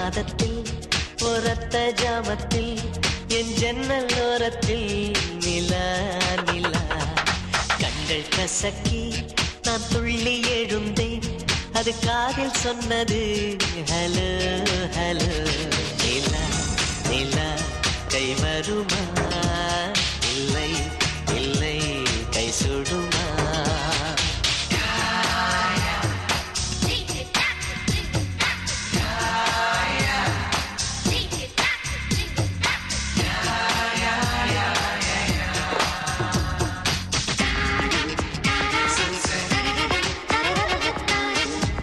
மாதத்தில் ஒரத்த ஜாமத்தில் என் ஜன்னல் ஓரத்தில் நிலா நிலா கண்கள் கசக்கி நான் துள்ளி எழுந்தேன் அது காதில் சொன்னது ஹலோ ஹலோ நிலா நிலா கை வருமா இல்லை இல்லை கை சுடும்